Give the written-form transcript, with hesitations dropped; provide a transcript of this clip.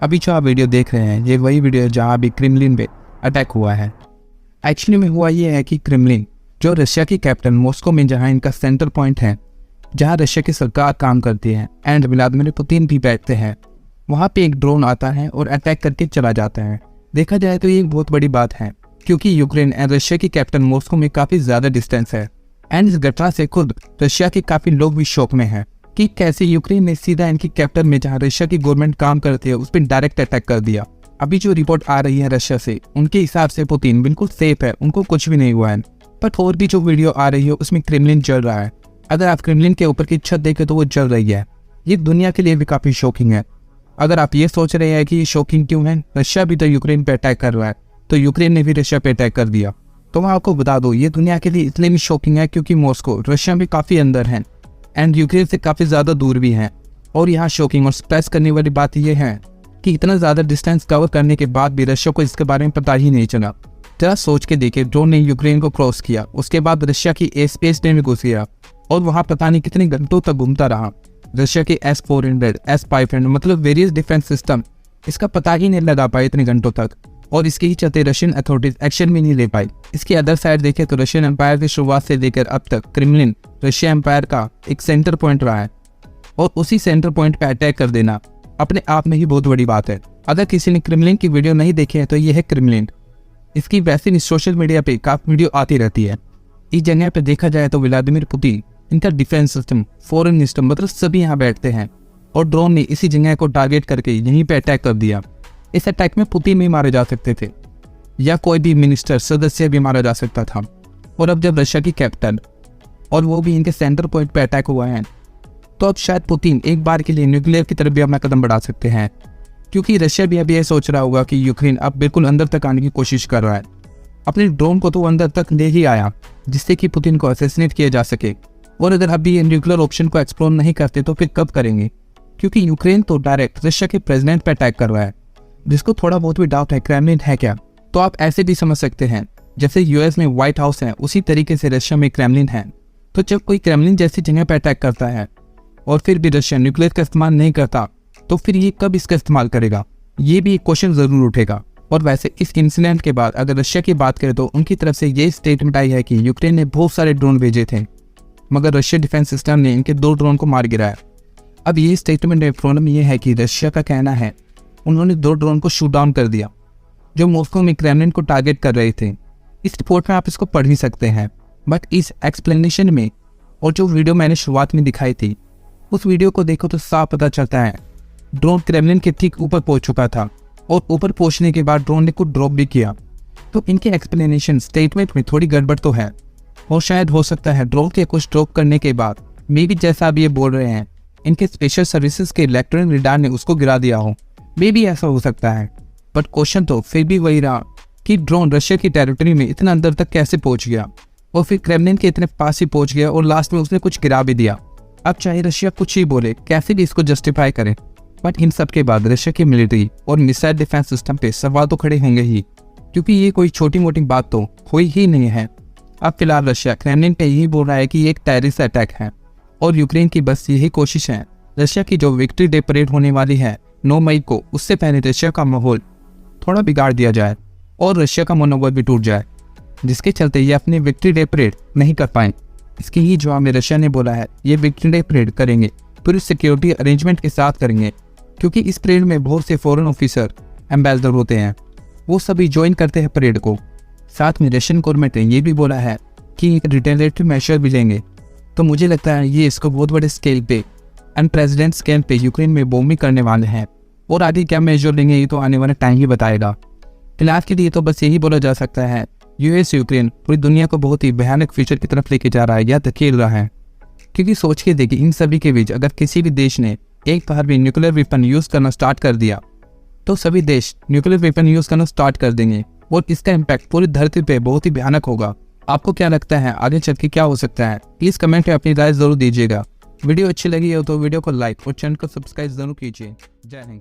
अभी जो आप वीडियो देख रहे हैं ये वही वीडियो है जहाँ अभी क्रेमलिन पे अटैक हुआ है। एक्चुअली में हुआ ये है कि क्रेमलिन जो रशिया की कैपिटल मॉस्को में जहाँ इनका सेंटर पॉइंट है, जहाँ रशिया की सरकार काम करती है एंड व्लादिमीर पुतिन भी बैठते हैं, वहाँ पे एक ड्रोन आता है और अटैक करके चला जाता है। देखा जाए तो ये एक बहुत बड़ी बात है क्योंकि यूक्रेन एंड रशिया की कैपिटल मॉस्को में काफ़ी ज़्यादा डिस्टेंस है एंड इस घटना से खुद रशिया के काफ़ी लोग भी शौक में हैं कि कैसे यूक्रेन ने सीधा इनकी कैपिटल में जहाँ रशिया की गवर्नमेंट काम करती है उस पर डायरेक्ट अटैक कर दिया। अभी जो रिपोर्ट आ रही है रशिया से, उनके हिसाब से पुतिन बिल्कुल सेफ है, उनको कुछ भी नहीं हुआ है। पर और भी जो वीडियो आ रही है उसमें क्रेमलिन जल रहा है। अगर आप क्रेमलिन के ऊपर की छत देखें तो वो जल रही है। ये दुनिया के लिए भी काफ़ी शॉकिंग है। अगर आप ये सोच रहे हैं कि ये शॉकिंग क्यों है, रशिया भी तो यूक्रेन पे अटैक कर रहा है, तो यूक्रेन ने भी रशिया पे अटैक कर दिया। तो मैं आपको बता दूं ये दुनिया के लिए इसलिए भी शॉकिंग है क्योंकि मॉस्को रशिया में काफ़ी अंदर है एंड यूक्रेन से काफ़ी ज़्यादा दूर भी है। और यहाँ शॉकिंग और सरप्राइज करने वाली बात यह है कि इतना ज़्यादा डिस्टेंस कवर करने के बाद भी रशिया को इसके बारे में पता ही नहीं चला। जरा सोच के देखिए, ड्रोन ने यूक्रेन को क्रॉस किया, उसके बाद रशिया की एयर स्पेस में घुस गया और वहाँ पता नहीं कितने घंटों तक घूमता रहा। रशिया के S-400, S-500 मतलब वेरियस डिफेंस सिस्टम, इसका पता ही नहीं लगा पाए इतने घंटों तक और इसके ही चलते रशियन अथॉरिटीज एक्शन भी नहीं ले पाई। इसके अदर साइड देखें तो रशियन एम्पायर की शुरुआत से लेकर अब तक क्रेमलिन रशिया एम्पायर का एक सेंटर पॉइंट रहा है और उसी सेंटर पॉइंट पे अटैक कर देना अपने आप में ही बहुत बड़ी बात है। अगर किसी ने क्रेमलिन की वीडियो नहीं देखी है तो ये है क्रेमलिन। इसकी वैसे सोशल मीडिया पे काफी वीडियो आती रहती है। इस जगह पे देखा जाए तो व्लादिमीर पुतिन, इनका डिफेंस सिस्टम, फॉरेन मिनिस्टर मतलब सभी यहाँ बैठते हैं और ड्रोन ने इसी जगह को टारगेट करके यहीं पे अटैक कर दिया। इस अटैक में पुतिन भी मारे जा सकते थे या कोई भी मिनिस्टर सदस्य भी मारा जा सकता था। और अब जब रशिया की कैपिटल और वो भी इनके सेंटर पॉइंट पे अटैक हुआ है तो अब शायद पुतिन एक बार के लिए न्यूक्लियर की तरफ भी अपना कदम बढ़ा सकते हैं क्योंकि रशिया भी अब ये सोच रहा होगा कि यूक्रेन अब बिल्कुल अंदर तक आने की कोशिश कर रहा है। अपने ड्रोन को तो अंदर तक ले ही आया जिससे कि पुतिन को असैसिनेट किया जा सके। और अगर अभी ये न्यूक्लियर ऑप्शन को एक्सप्लोर नहीं करते तो फिर कब करेंगे, क्योंकि यूक्रेन तो डायरेक्ट रशिया के प्रेसिडेंट पे अटैक कर रहा है जिसको थोड़ा बहुत भी डाउट है क्रेमलिन है क्या। तो आप ऐसे भी समझ सकते हैं जैसे यूएस में व्हाइट हाउस है उसी तरीके से रशिया में क्रेमलिन है। तो जब कोई क्रेमलिन जैसी जगह पर अटैक करता है और फिर भी रशिया न्यूक्लियर का इस्तेमाल नहीं करता तो फिर ये कब इसका इस्तेमाल करेगा, ये भी एक क्वेश्चन जरूर उठेगा। और वैसे इस इंसिडेंट के बाद अगर रशिया की बात करें तो उनकी तरफ से ये स्टेटमेंट आई है कि यूक्रेन ने बहुत सारे ड्रोन भेजे थे मगर रशिया डिफेंस सिस्टम ने इनके 2 ड्रोन को मार गिराया। अब ये स्टेटमेंट में प्रॉब्लम ये है कि रशिया का कहना है उन्होंने 2 ड्रोन को शूट डाउन कर दिया जो मॉस्को में क्रेमलिन को टारगेट कर रहे थे। इस रिपोर्ट में आप इसको पढ़ भी सकते हैं, बट इस एक्सप्लेनेशन में और जो वीडियो मैंने शुरुआत में दिखाई थी उस वीडियो को देखो तो साफ पता चलता है ड्रोन क्रेमलिन के ठीक ऊपर पहुंच चुका था और ऊपर पहुंचने के बाद ड्रोन ने कुछ ड्रॉप भी किया। तो इनके एक्सप्लेनेशन स्टेटमेंट में थोड़ी गड़बड़ तो है और शायद हो सकता है ड्रोन के कुछ ड्रॉप करने के बाद मे भी जैसा आप ये बोल रहे हैं इनके स्पेशल सर्विसेज के इलेक्ट्रॉनिक रडार ने उसको गिरा दिया हो, मे भी ऐसा हो सकता है। बट क्वेश्चन तो फिर भी वही रहा कि ड्रोन रशिया की टेरिटरी में इतना अंदर तक कैसे पहुंच गया और फिर क्रेमलिन के इतने पास ही पहुंच गया और लास्ट में उसने कुछ गिरा भी दिया। अब चाहे रशिया कुछ ही बोले, कैसे भी इसको जस्टिफाई करे, बट इन सब के बाद रशिया की मिलिट्री और मिसाइल डिफेंस सिस्टम पे सवाल तो खड़े होंगे ही क्योंकि ये कोई छोटी मोटी बात तो हुई ही नहीं है। अब फिलहाल रशिया क्रेमलिन पे यही बोल रहा है कि ये एक टेररिस्ट अटैक है और यूक्रेन की बस यही कोशिश है रशिया की जो विक्ट्री डे परेड होने वाली है 9 मई को, उससे पहले रशिया का माहौल थोड़ा बिगाड़ दिया जाए और रशिया का मनोबल भी टूट जाए जिसके चलते ये अपनी विक्ट्री डे परेड नहीं कर पाए। इसके ही जवाब में रशिया ने बोला है ये विक्ट्री डे परेड करेंगे पूरी सिक्योरिटी अरेंजमेंट के साथ करेंगे क्योंकि इस परेड में बहुत से फॉरेन ऑफिसर, एम्बेसडर होते हैं, वो सभी ज्वाइन करते हैं परेड को। साथ में रशियन गवर्नमेंट ने ये भी बोला है कि एक रिटेलिएटरी मेजर भी लेंगे। तो मुझे लगता है ये इसको बहुत बड़े स्केल पे अनप्रेसिडेंट स्केल पे यूक्रेन में बॉम्बिंग करने वाले हैं और आगे क्या मेजर लेंगे ये तो आने वाला टाइम ही बताएगा। फिलहाल के लिए तो बस यही बोला जा सकता है यूएस यूक्रेन पूरी दुनिया को बहुत ही भयानक फ्यूचर की तरफ लेके जा रहा है या धकेल रहा है। क्योंकि सोच के देखिए इन सभी के बीच अगर किसी भी देश ने एक बार भी न्यूक्लियर वेपन यूज करना स्टार्ट कर दिया तो सभी देश न्यूक्लियर वेपन यूज करना स्टार्ट कर देंगे और इसका इम्पैक्ट पूरी धरती पे बहुत ही भयानक होगा। आपको क्या लगता है आगे चल के क्या हो सकता है, प्लीज कमेंट में अपनी राय जरूर दीजिएगा। वीडियो अच्छी लगी हो तो वीडियो को लाइक और चैनल को सब्सक्राइब जरूर कीजिए। जय हिंद।